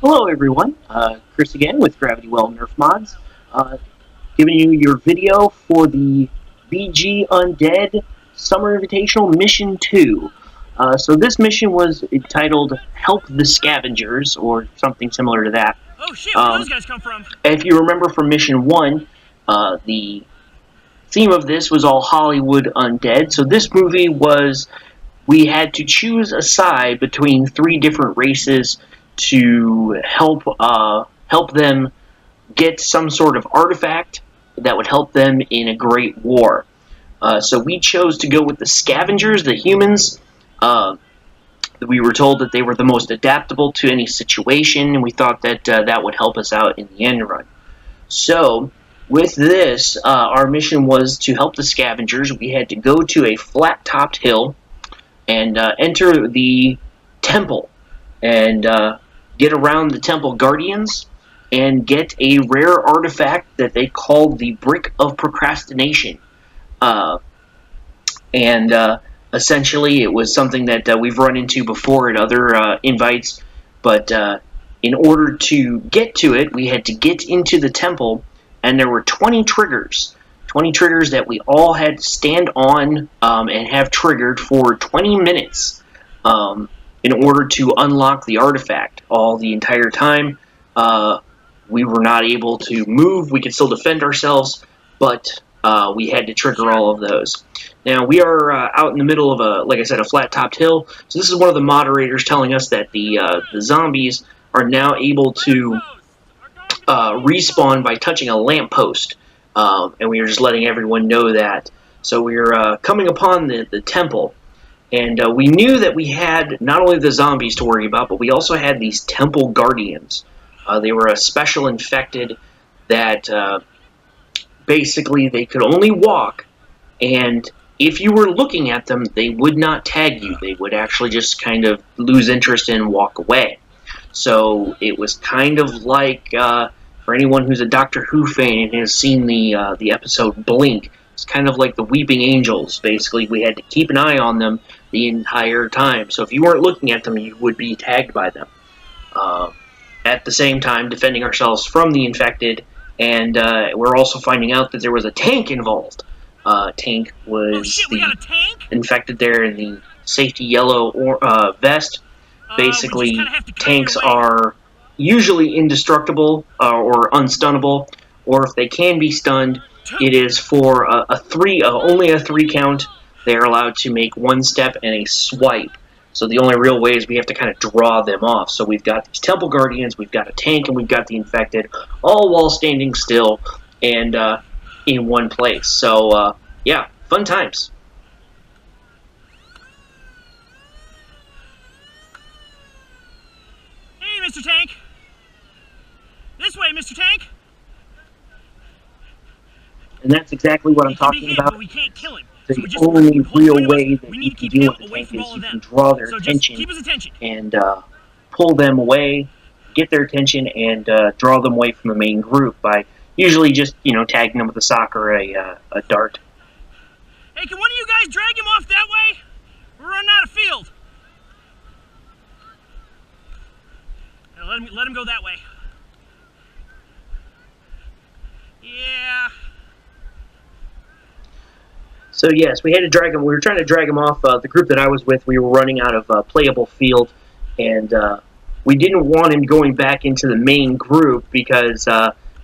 Hello everyone, Chris again with Gravity Well Nerf Mods, giving you your video for the BG Undead Summer Invitational Mission 2. So this mission was entitled Help the Scavengers, or something similar to that. Oh shit, where do those guys come from? If you remember from Mission 1, the theme of this was all Hollywood Undead, so this movie was, we had to choose a side between three different races to help them get some sort of artifact that would help them in a great war. So we chose to go with the scavengers, the humans. We were told that they were the most adaptable to any situation, and we thought that that would help us out in the end run. So, with this, our mission was to help the scavengers. We had to go to a flat-topped hill and enter the temple and get around the temple guardians and get a rare artifact that they called the Brick of Procrastination. And essentially, it was something that we've run into before at other invites, but in order to get to it, we had to get into the temple, and there were 20 triggers. 20 triggers that we all had to stand on and have triggered for 20 minutes in order to unlock the artifact. All the entire time, we were not able to move. We could still defend ourselves, but we had to trigger all of those. Now, we are out in the middle of like I said, a flat-topped hill. So this is one of the moderators telling us that the zombies are now able to respawn by touching a lamppost. And we are just letting everyone know that. So we're coming upon the temple. And we knew that we had not only the zombies to worry about, but we also had these temple guardians. They were a special infected that basically they could only walk, and if you were looking at them, they would not tag you. They would actually just kind of lose interest and walk away. So it was kind of like, for anyone who's a Doctor Who fan and has seen the episode Blink, it's kind of like the Weeping Angels. Basically, we had to keep an eye on them the entire time. So if you weren't looking at them, you would be tagged by them. At the same time, defending ourselves from the infected, and we're also finding out that there was a tank involved. Tank was infected there in the safety yellow vest. Basically, tanks are usually indestructible or unstunnable, or if they can be stunned, it is for only a 3 count. They are allowed to make 1 step and a swipe. So the only real way is we have to kind of draw them off. So we've got these temple guardians, we've got a tank, and we've got the infected, all while standing still and in one place. So yeah, fun times. Hey, Mr. Tank. This way, Mr. Tank. And that's exactly what I'm talking about. But we can't kill him. The only real way that you can deal with the tank is you can draw their attention and pull them away, get their attention, and draw them away from the main group by usually just, tagging them with a sock or a dart. Hey, can one of you guys drag him off that way? We're running out of field. Let him go that way. Yeah. So yes, we had to drag him. We were trying to drag him off. The group that I was with, we were running out of playable field, and we didn't want him going back into the main group because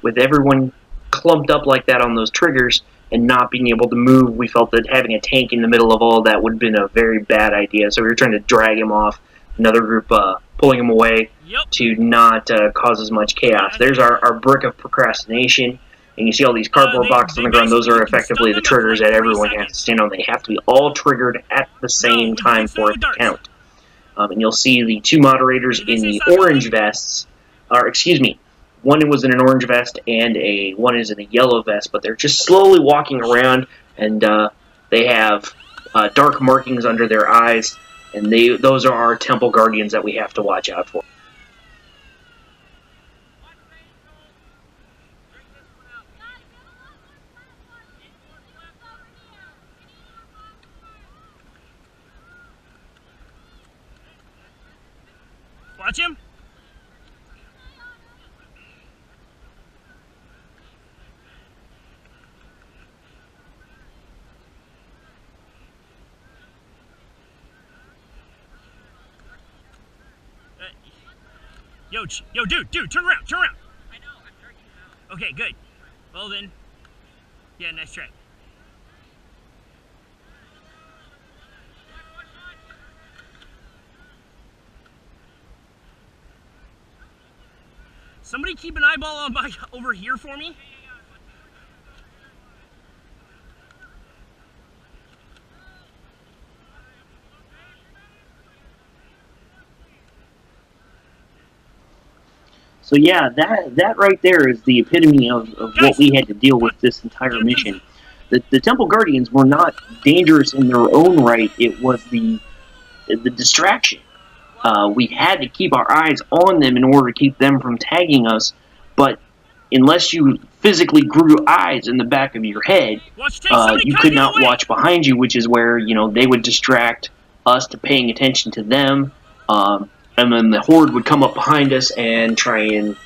with everyone clumped up like that on those triggers and not being able to move, we felt that having a tank in the middle of all that would have been a very bad idea. So we were trying to drag him off. Another group pulling him away to not cause as much chaos. There's our brick of procrastination. And you see all these cardboard boxes on the ground. Those are effectively the triggers that everyone has to stand on. They have to be all triggered at the same time for it to count. And you'll see the 2 moderators in the orange vests, or excuse me, one was in an orange vest and one is in a yellow vest, but they're just slowly walking around, and they have dark markings under their eyes, and those are our temple guardians that we have to watch out for. Watch him. Yo, dude, turn around. I know, I'm jerking you out. Okay, good. Well then, yeah, nice try. Somebody keep an eyeball on by over here for me. So yeah, that right there is the epitome of what we had to deal with this entire mission. The Temple Guardians were not dangerous in their own right. It was the distraction. We had to keep our eyes on them in order to keep them from tagging us. But unless you physically grew eyes in the back of your head, you could not watch behind you, which is where they would distract us to paying attention to them. And then the horde would come up behind us and try and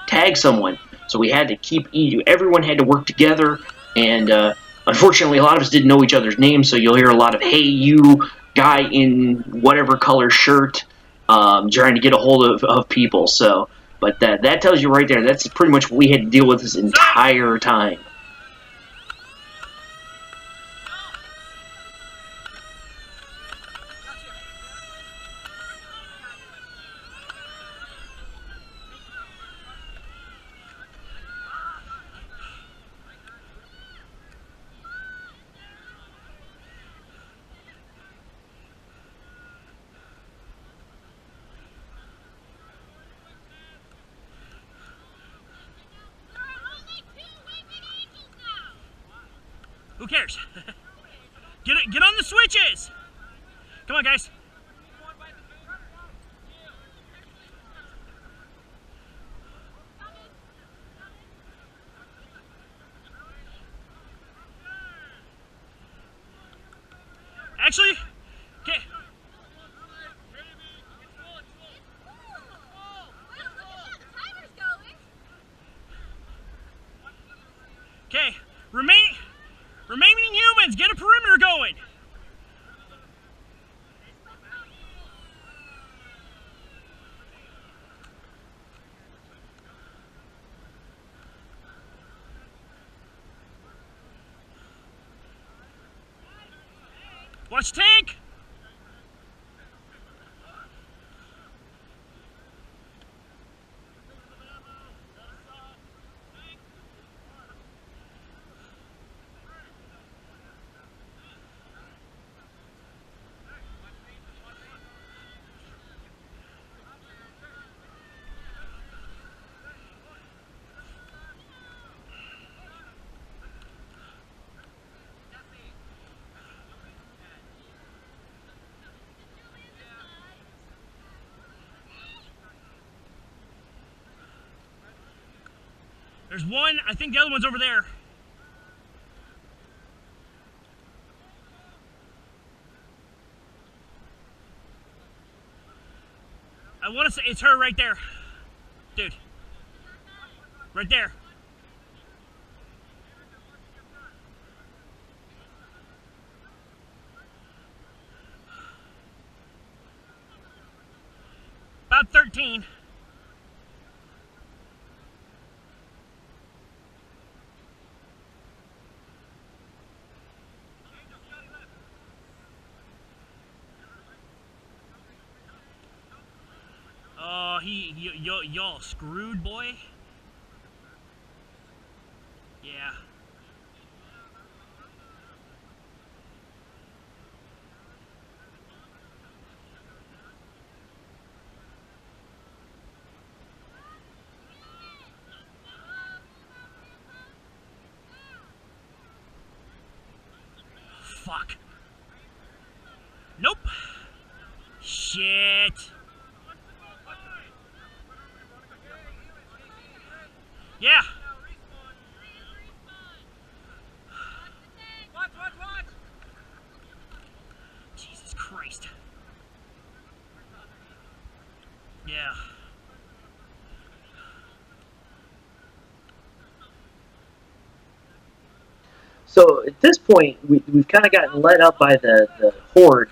tag someone. So we had to keep everyone had to work together, and unfortunately a lot of us didn't know each other's names, so you'll hear a lot of "Hey, you guy in whatever color shirt," trying to get a hold of people. So, but that tells you right there, that's pretty much what we had to deal with this entire time. Who cares? Get on the switches! Come on, guys. Actually, okay. Okay, remaining humans, get a perimeter going. Watch tank. There's one, I think the other one's over there. I want to say it's her right there. Dude. Right there. About 13. Y'all screwed, boy. Yeah. Fuck. Nope. Shit. Yeah. Watch. Jesus Christ. Yeah. So at this point, we've kind of gotten led up by the horde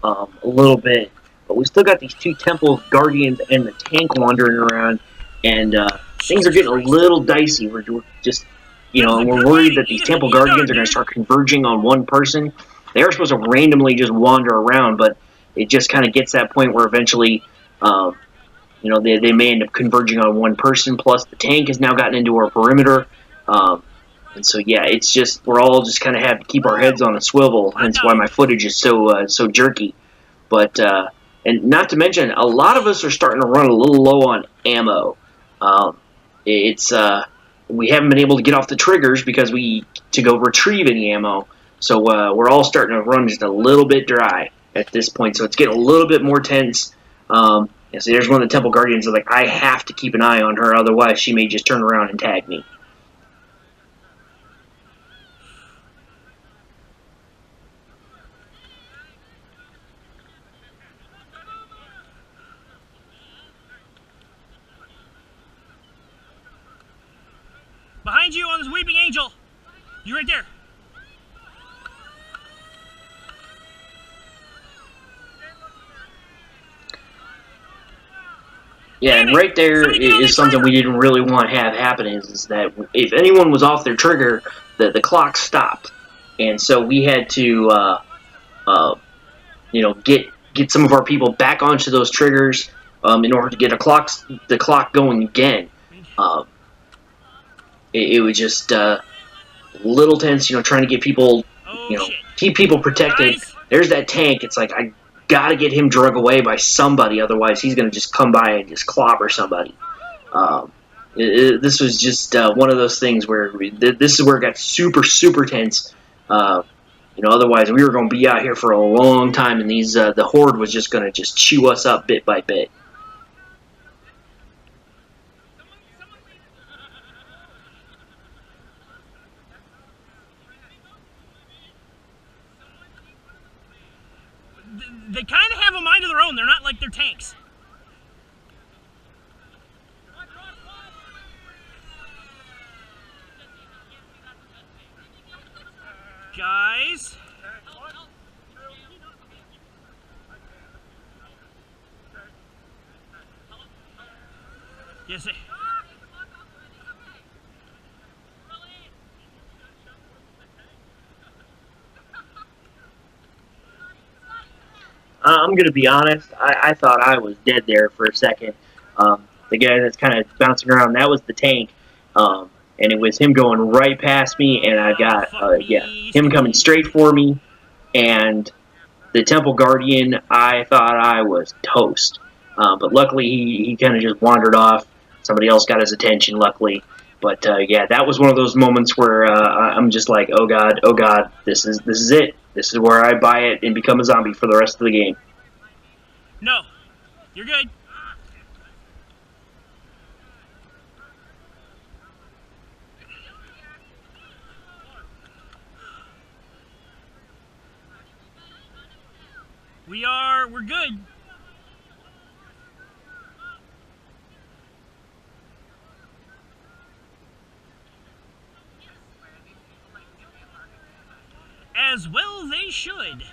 a little bit. but we still got these 2 temple guardians and the tank wandering around, and things are getting a little dicey. We're just, and we're worried that these temple guardians are going to start converging on one person. They are supposed to randomly just wander around, but it just kind of gets that point where eventually, they may end up converging on one person. Plus, the tank has now gotten into our perimeter. And so, yeah, it's just, we're all just kind of have to keep our heads on a swivel, hence why my footage is so jerky. But, and not to mention, a lot of us are starting to run a little low on ammo. We haven't been able to get off the triggers because to go retrieve any ammo. So, we're all starting to run just a little bit dry at this point. So it's getting a little bit more tense. So there's one of the Temple Guardians. Like, I have to keep an eye on her, otherwise she may just turn around and tag me. Behind you on this weeping angel. You right there. Yeah, and right there is something we didn't really want to have happen, is that if anyone was off their trigger, the clock stopped. And so we had to, get some of our people back onto those triggers in order to get the clock going again. It was just a little tense, trying to get people, keep people protected. There's that tank. It's like, I gotta get him drug away by somebody, otherwise he's gonna just come by and just clobber somebody. This was just one of those things where this is where it got super tense. Otherwise we were gonna be out here for a long time, and the horde was just gonna just chew us up bit by bit. They kind of have a mind of their own. They're not like their tanks. Guys. Yes, sir. I'm going to be honest, I thought I was dead there for a second. The guy that's kind of bouncing around, that was the tank. And it was him going right past me, and I got, him coming straight for me. And the Temple Guardian, I thought I was toast. But luckily, he kind of just wandered off. Somebody else got his attention, luckily. But, yeah, that was one of those moments where I'm just like, oh god, this is it. This is where I buy it and become a zombie for the rest of the game. No, you're good. We're good. As well they should.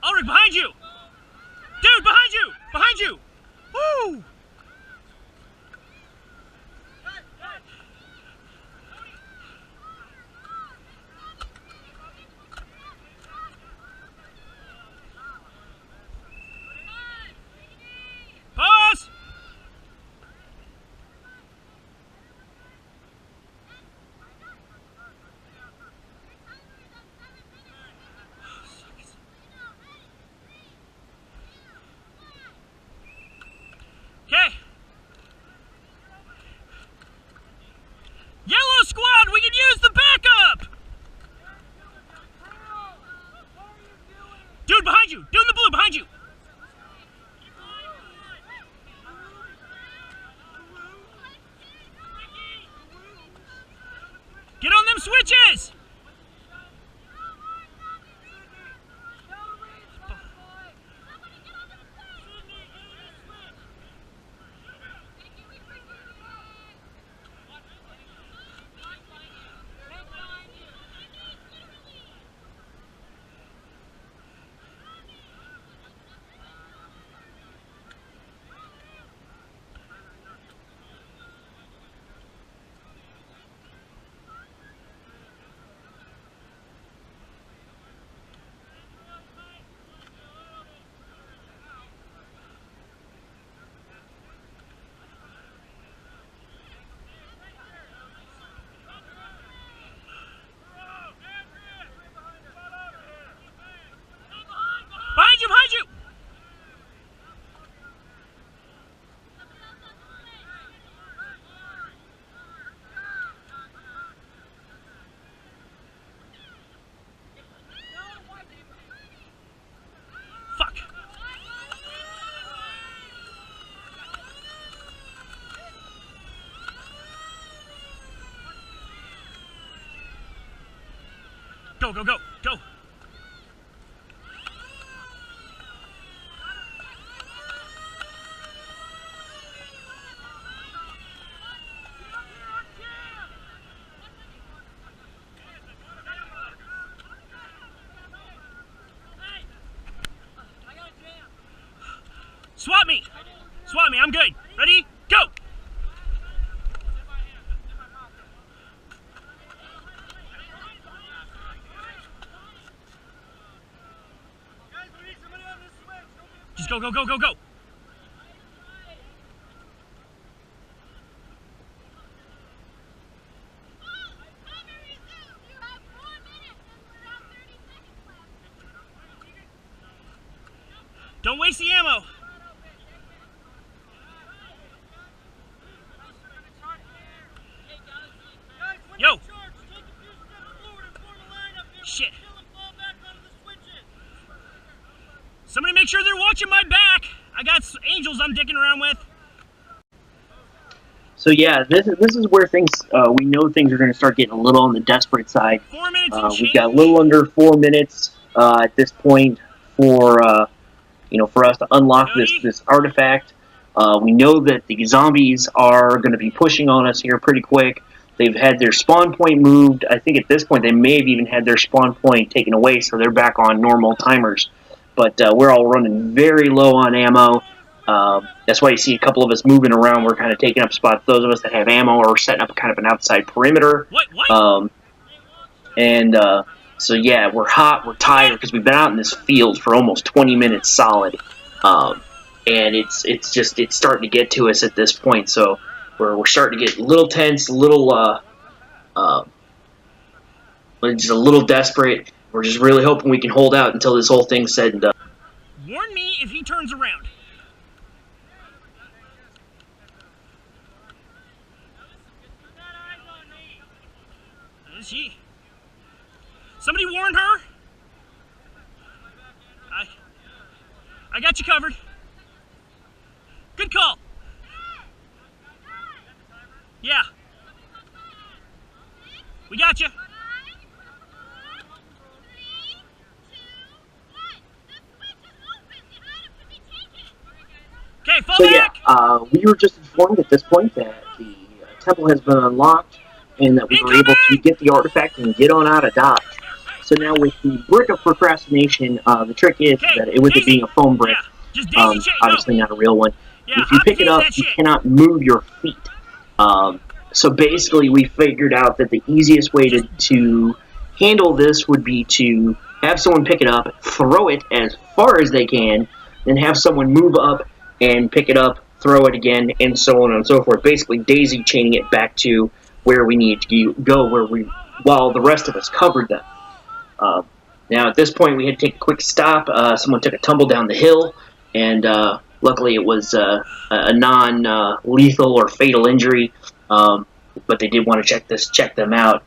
Ulrich, behind you! Dude, behind you! Behind you! Woo! Pause! Go, go, go, go. Swap me! Swap me, I'm good. Ready? Go! Just go, go, go, go, go! Don't waste the ammo! Yo! Shit. Somebody make sure they're watching my back. I got angels I'm dicking around with. So yeah, this is where things we know things are going to start getting a little on the desperate side. 4 minutes and change. We've got a little under 4 minutes at this point for for us to unlock this artifact. We know that the zombies are going to be pushing on us here pretty quick. They've had their spawn point moved. I think at this point they may have even had their spawn point taken away, so they're back on normal timers. But we're all running very low on ammo. That's why you see a couple of us moving around. We're kind of taking up spots. Those of us that have ammo are setting up kind of an outside perimeter. What? So yeah, we're hot, we're tired, because we've been out in this field for almost 20 minutes solid. And it's starting to get to us at this point, so we're starting to get a little tense, just a little desperate. We're just really hoping we can hold out until this whole thing's said and done. Warn me if he turns around. Is she? Somebody warn her? I got you covered. Good call. Yeah. We got you. Okay, fall back. Yeah, we were just informed at this point that the temple has been unlocked and that we were able to get the artifact and get on out of Dodge. So now with the brick of procrastination, the trick is that with it being a foam brick, obviously not a real one, if you pick it up, you cannot move your feet. So basically we figured out that the easiest way to handle this would be to have someone pick it up, throw it as far as they can, then have someone move up and pick it up, throw it again, and so on and so forth. Basically daisy chaining it back to where we need to go, while the rest of us covered them. Now at this point we had to take a quick stop. Someone took a tumble down the hill, and luckily it was a non-lethal or fatal injury, but they did want to check them out.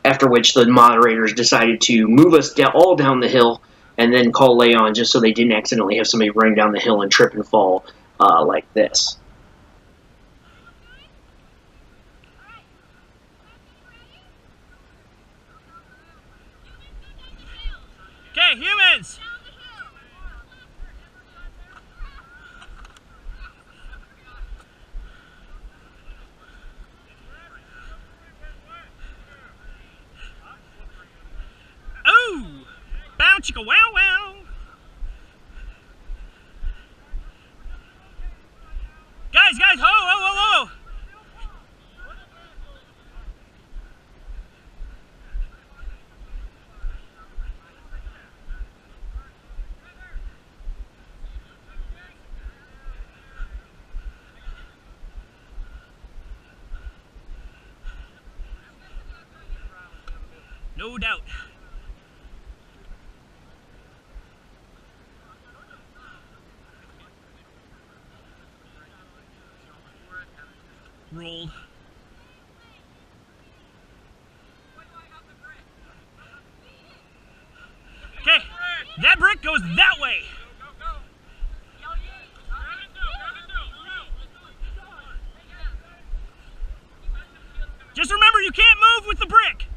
After which the moderators decided to move us all down the hill and then call Leon, just so they didn't accidentally have somebody running down the hill and trip and fall like this. Okay, humans! Ooh! Bow chicka wow wow! Guys, ho, ho, ho, ho! No doubt. Rolled. Okay, that brick goes that way. Just remember, you can't move with the brick.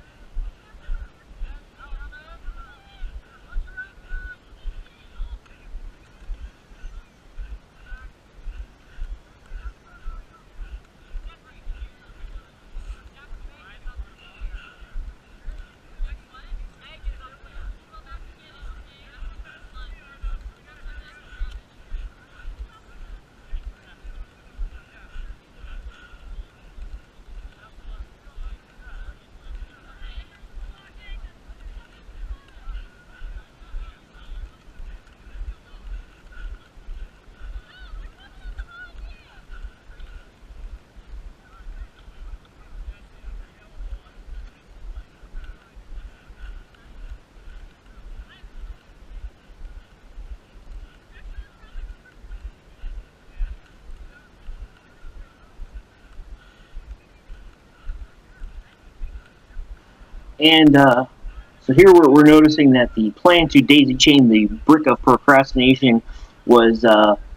And so here we're noticing that the plan to daisy chain the brick of procrastination was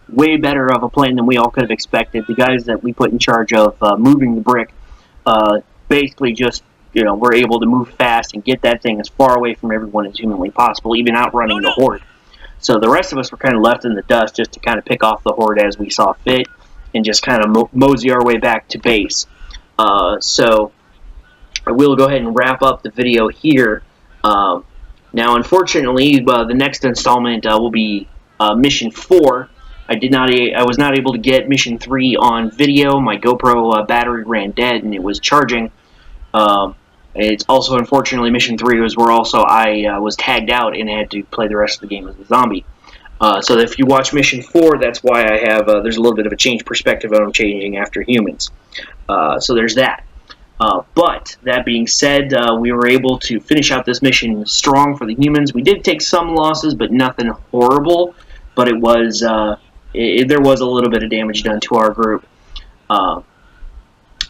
way better of a plan than we all could have expected. The guys that we put in charge of moving the brick basically just were able to move fast and get that thing as far away from everyone as humanly possible, even outrunning the horde. So the rest of us were kind of left in the dust just to kind of pick off the horde as we saw fit and just kind of mosey our way back to base. So I will go ahead and wrap up the video here. Now, unfortunately, the next installment will be Mission 4. I was not able to get Mission 3 on video. My GoPro battery ran dead and it was charging. It's also, unfortunately, Mission 3 was where also I was tagged out and had to play the rest of the game as a zombie. So if you watch Mission 4, that's why I have, there's a little bit of a change perspective on changing after humans. So there's that. But that being said, we were able to finish out this mission strong for the humans. We did take some losses, but nothing horrible. But it was there was a little bit of damage done to our group.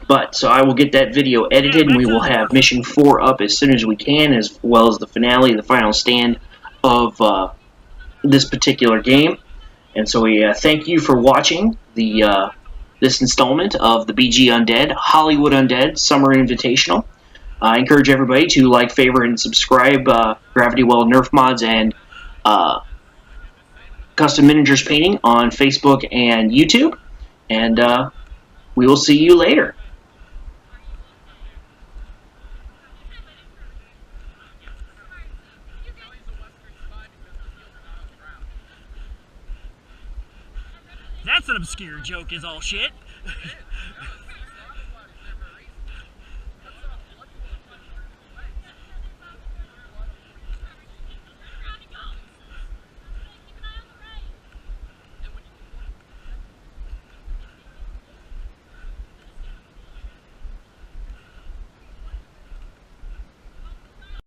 But so I will get that video edited, and we will have Mission 4 up as soon as we can, as well as the finale, the final stand of this particular game. And so we thank you for watching this installment of the BG Undead, Hollywood Undead Summer Invitational. I encourage everybody to like, favorite, and subscribe Gravity Well Nerf Mods and Custom Miniatures Painting on Facebook and YouTube. And we will see you later. That's an obscure joke is all shit.